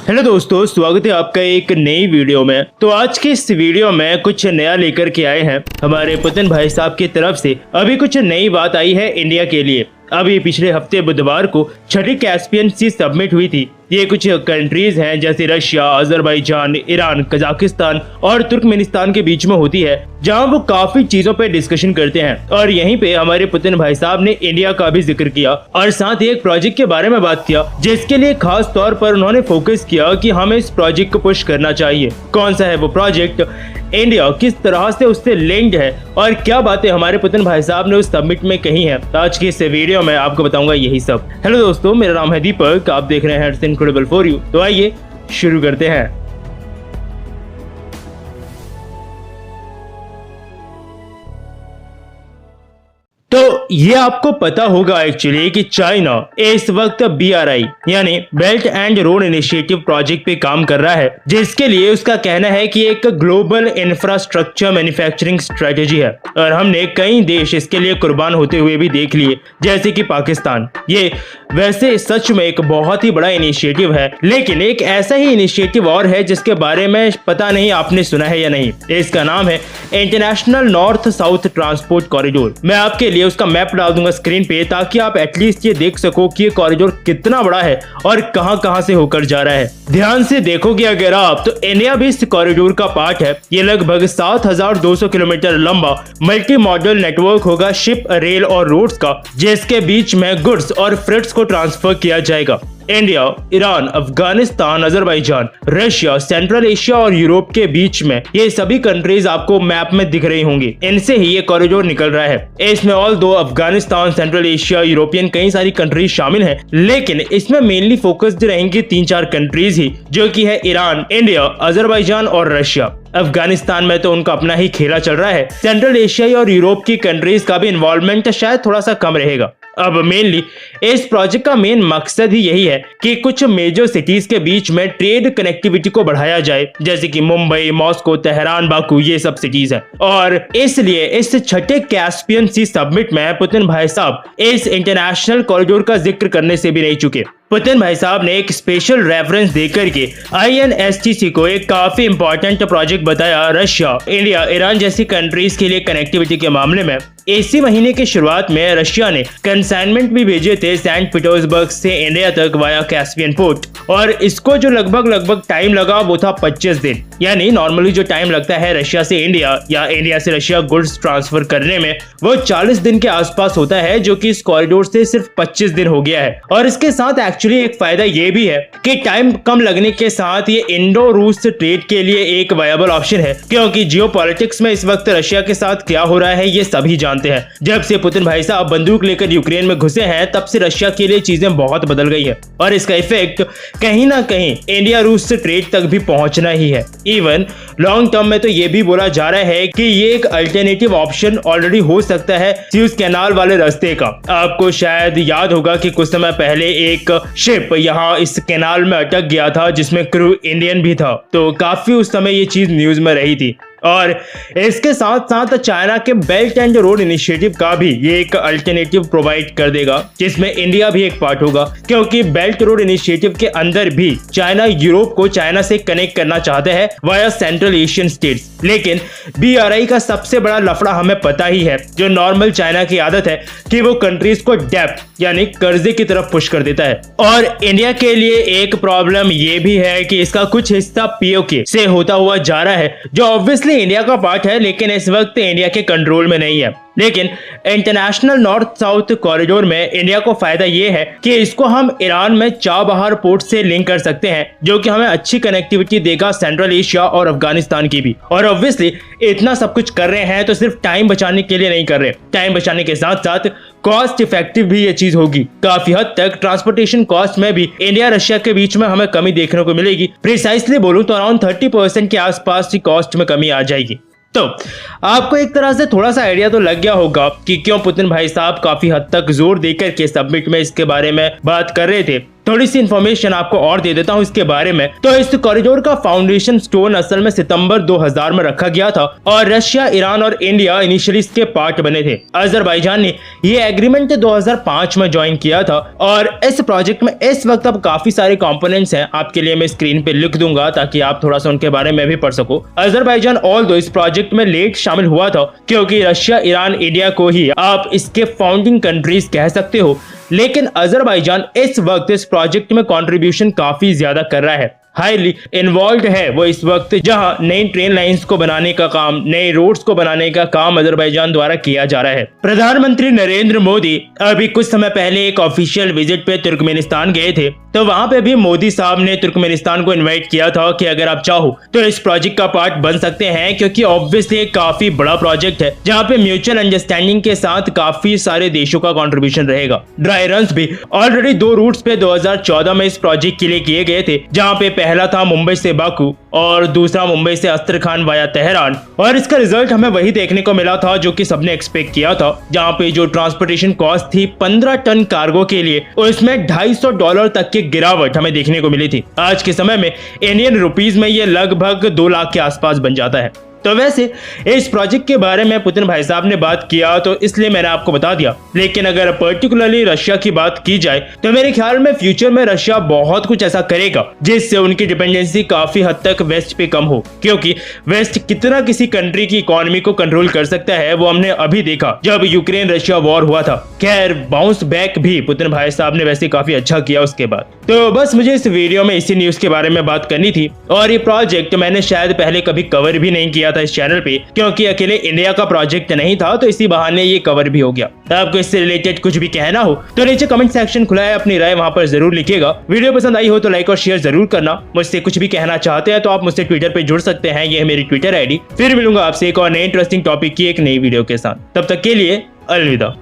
Hello दोस्तों, स्वागत है आपका एक नई वीडियो में। तो आज के इस वीडियो में कुछ नया लेकर के आए हैं हमारे पुतिन भाई साहब की तरफ से। अभी कुछ नई बात आई है इंडिया के लिए। अभी पिछले हफ्ते बुधवार को छठी कैस्पियन सी सबमिट हुई थी। ये कुछ कंट्रीज हैं जैसे रशिया, अजरबैजान, ईरान, कजाकिस्तान और तुर्कमेनिस्तान के बीच में होती है, जहां वो काफी चीजों पे डिस्कशन करते हैं। और यहीं पे हमारे पुतिन भाई साहब ने इंडिया का भी जिक्र किया और साथ ही एक प्रोजेक्ट के बारे में बात किया, जिसके लिए खास तौर पर उन्होंने फोकस किया कि हमें इस प्रोजेक्ट को पुश करना चाहिए। कौन सा है वो प्रोजेक्ट, इंडिया किस तरह से उससे लिंक्ड है और क्या बातें हमारे पुतिन भाई साहब ने उस सबमिट में कही हैं। आज की इस वीडियो में आपको बताऊंगा यही सब। हेलो दोस्तों, मेरा नाम है दीपक, आप देख रहे हैं इट्स इनक्रेडिबल फॉर यू। तो आइए शुरू करते हैं। तो ये आपको पता होगा एक्चुअली कि चाइना इस वक्त BRI यानी belt and road initiative project पे काम कर रहा है, जिसके लिए उसका कहना है कि एक ग्लोबल इंफ्रास्ट्रक्चर मैन्युफैक्चरिंग स्ट्रेटेजी है। और हमने कई देश इसके लिए कुर्बान होते हुए भी देख लिए, जैसे कि पाकिस्तान। ये वैसे सच में एक बहुत ही बड़ा इनिशिएटिव है, लेकिन एक ऐसा ही इनिशिएटिव और है जिसके बारे में पता नहीं आपने सुना है या नहीं। इसका नाम है international north south transport corridor. मैं आपके लिए उसका मैप डाल दूंगा स्क्रीन पे, ताकि आप एटलीस्ट ये देख सको कि ये कॉरिडोर कितना बड़ा है और कहां-कहां से होकर जा रहा है। ध्यान से देखोगे अगर आप, तो इंडिया भी इस कॉरिडोर का पार्ट है। ये लगभग 7200 किलोमीटर लंबा मल्टी मॉडल नेटवर्क होगा शिप, रेल और रोड्स का, जिसके बीच में गुड्स और फ्रेट्स को ट्रांसफर किया जाएगा। India, Iran, Afghanistan, Azerbaijan, Russia, central Asia और यूरोप के बीच में ये सभी कंट्रीज आपको मैप में दिख रही होंगी। इनसे ही ये कॉरिडोर निकल रहा है। इसमें ऑल दो अफगानिस्तान, सेंट्रल एशिया, यूरोपियन कई सारी कंट्रीज शामिल हैं, लेकिन इसमें मेनली फोकस्ड रहेंगी 3-4 कंट्रीज ही, जो कि है ईरान, इंडिया, अजरबैजान और रशिया। अफगानिस्तान में तो उनका अपना ही खेला चल रहा है। सेंट्रल एशियाई और यूरोप की कंट्रीज का भी इन्वॉल्वमेंट शायद थोड़ा सा कम रहेगा। अब मेनली इस प्रोजेक्ट का मेन मकसद ही यही है कि कुछ मेजर सिटीज के बीच में ट्रेड कनेक्टिविटी को बढ़ाया जाए, जैसे कि मुंबई, मॉस्को, तेहरान, बाकू, ये सब सिटीज हैं। और इसलिए इस छठे कैस्पियन सी सबमिट में पुतिन भाई साहब इस इंटरनेशनल कॉरिडोर का जिक्र करने से भी नहीं चुके। पुतिन भाई साहब ने एक स्पेशल रेफरेंस देकर के INSTC को एक काफी इंपॉर्टेंट प्रोजेक्ट बताया। रशिया, इंडिया, ईरान जैसी कंट्रीज के लिए कनेक्टिविटी के मामले में इसी महीने की शुरुआत में रशिया ने कंसाइनमेंट भी भेजे थे सेंट पीटर्सबर्ग से इंडिया तक वाया कैस्पियन पोर्ट, और इसको जो लगभग टाइम लगा वो था 25 दिन। यानी नॉर्मली जो टाइम लगता है रशिया से इंडिया या इंडिया से रशिया गुड्स ट्रांसफर करने में, वो 40 दिन के आसपास होता है, जो कि इस कॉरिडोर से सिर्फ 25 दिन हो गया है। और इसके साथ एक्चुअली एक फायदा ये भी है कि टाइम कम लगने के साथ ये इंडो रूस ट्रेड के लिए एक वायबल ऑप्शन है, क्योंकि जियोपॉलिटिक्स में इस वक्त रशिया के साथ क्या हो रहा है ये सभी जानते हैं। जब से पुतिन भाई साहब बंदूक लेकर यूक्रेन में घुसे हैं, तब से रशिया के लिए चीजें बहुत बदल गई है, और इसका इफेक्ट कहीं ना कहीं इंडिया रूस ट्रेड तक भी पहुंचना ही है। इवन लॉन्ग टर्म में तो ये भी बोला जा रहा है कि ये एक अल्टरनेटिव ऑप्शन ऑलरेडी हो सकता है स्यूज कैनाल वाले रास्ते का। आपको शायद याद होगा कि कुछ समय पहले एक शिप यहाँ इस कैनाल में अटक गया था, जिसमें क्रू इंडियन भी था। तो काफी उस समय ये चीज न्यूज में रही थी। और इसके साथ साथ चाइना के बेल्ट एंड रोड इनिशिएटिव का भी ये एक अल्टरनेटिव प्रोवाइड कर देगा, जिसमें इंडिया भी एक पार्ट होगा, क्योंकि बेल्ट रोड इनिशिएटिव के अंदर भी चाइना यूरोप को चाइना से कनेक्ट करना चाहते हैं वाया सेंट्रल एशियन स्टेट्स। लेकिन BRI का सबसे बड़ा लफड़ा हमें पता ही है, जो नॉर्मल चाइना की आदत है कि वो कंट्रीज को डेब्ट यानी कर्जे की तरफ पुश कर देता है। और इंडिया के लिए एक प्रॉब्लम ये भी है कि इसका कुछ हिस्सा POK से होता हुआ जा रहा है, जो ऑब्वियसली इंडिया का पार्ट है, लेकिन इस वक्त इंडिया के कंट्रोल में नहीं है। लेकिन इंटरनेशनल नॉर्थ साउथ कॉरिडोर में इंडिया को फायदा ये है कि इसको हम ईरान में चाबहार पोर्ट से लिंक कर सकते हैं, जो कि हमें अच्छी कनेक्टिविटी देगा सेंट्रल एशिया और अफगानिस्तान की भी। और ऑब्वियसली इतना सब कुछ कर रहे हैं तो सिर्फ टाइम बचाने के लिए नहीं कर रहे, टाइम बचाने के साथ साथ कॉस्ट इफेक्टिव भी ये चीज होगी। काफी हद तक ट्रांसपोर्टेशन कॉस्ट में भी इंडिया रशिया के बीच में हमें कमी देखने को मिलेगी। प्रिसाइसली बोलूं तो अराउंड 30% के आसपास की कॉस्ट में कमी आ जाएगी। तो आपको एक तरह से थोड़ा सा आइडिया तो लग गया होगा कि क्यों पुतिन भाई साहब काफी हद तक जोर देकर के सबमिट में इसके बारे में बात कर रहे थे। थोड़ी सी इन्फॉर्मेशन आपको और दे देता हूँ इसके बारे में। तो इस कॉरिडोर का फाउंडेशन स्टोन असल में सितंबर 2000 में रखा गया था और रशिया, ईरान और इंडिया इनिशियली इसके पार्ट बने थे। अजरबैजान ने ये एग्रीमेंट 2005 में ज्वाइन किया था और इस प्रोजेक्ट में इस वक्त अब काफी सारे कंपोनेंट्स हैं। आपके लिए मैं स्क्रीन पे लिख दूंगा ताकि आप थोड़ा सा उनके बारे में भी पढ़ सको। अजरबैजान ऑल्दो इस प्रोजेक्ट में लेट शामिल हुआ था क्योंकि रशिया, ईरान, इंडिया को ही आप इसके फाउंडिंग कंट्रीज कह सकते हो, लेकिन अजरबैजान इस वक्त इस प्रोजेक्ट में कंट्रीब्यूशन काफी ज्यादा कर रहा है, हाईली इन्वॉल्व है वो इस वक्त, जहां नई ट्रेन लाइंस को बनाने का काम, नए रोड्स को बनाने का काम अजरबैजान द्वारा किया जा रहा है। प्रधानमंत्री नरेंद्र मोदी अभी कुछ समय पहले एक ऑफिशियल विजिट पे तुर्कमेनिस्तान गए थे, तो वहां पे भी मोदी साहब ने तुर्कमेनिस्तान को इनवाइट किया था कि अगर आप चाहो तो इस प्रोजेक्ट का पार्ट बन सकते हैं, क्योंकि ऑब्वियसली एक काफी बड़ा प्रोजेक्ट है जहां पे म्यूचुअल अंडरस्टैंडिंग के साथ काफी सारे देशों का कंट्रीब्यूशन रहेगा। ड्राई रन्स भी ऑलरेडी 2 रूट्स पे 2014 में इस प्रोजेक्ट के लिए किए गए थे, जहां पे पहला था मुंबई से बाकू और दूसरा मुंबई से अस्तरखान वाया तेहरान, और इसका रिजल्ट हमें वही देखने को मिला था जो कि सबने एक्सपेक्ट किया था, जहां पे जो ट्रांसपोर्टेशन कॉस्ट थी 15 टन कार्गो के लिए, उसमें $250 तक की गिरावट हमें देखने को मिली थी। आज के समय में इंडियन रुपीस में ये लगभग 2 लाख के आसपास बन जाता है। तो वैसे इस प्रोजेक्ट के बारे में पुतिन भाई साहब ने बात किया तो इसलिए मैंने आपको बता दिया, लेकिन अगर पर्टिकुलरली रशिया की बात की जाए तो मेरे ख्याल में फ्यूचर में रशिया बहुत कुछ ऐसा करेगा जिससे उनकी डिपेंडेंसी काफी हद तक वेस्ट पे कम हो, क्योंकि वेस्ट कितना किसी कंट्री की इकोनॉमी को कंट्रोल कर सकता है वो हमने अभी देखा जब यूक्रेन रशिया वॉर हुआ था। खैर बाउंस बैक भी पुतिन भाई साहब ने वैसे काफी अच्छा किया उसके बाद। तो बस मुझे इस वीडियो में इसी न्यूज के बारे में बात करनी थी, और ये प्रोजेक्ट मैंने शायद पहले कभी कवर भी नहीं किया था इस चैनल पे, क्योंकि अकेले इंडिया का प्रोजेक्ट नहीं था, तो इसी बहाने ये कवर भी हो गया। आपको इससे रिलेटेड कुछ भी कहना हो तो नीचे कमेंट सेक्शन खुला है, अपनी राय वहां पर जरूर लिखिएगा। वीडियो पसंद आई हो तो लाइक और शेयर जरूर करना। मुझसे कुछ भी कहना चाहते हैं तो आप मुझसे ट्विटर पे जुड़ सकते हैं, ये है मेरी ट्विटर आईडी। फिर मिलूंगा आपसे एक और नए इंटरेस्टिंग टॉपिक की एक नई वीडियो के साथ, तब तक के लिए अलविदा।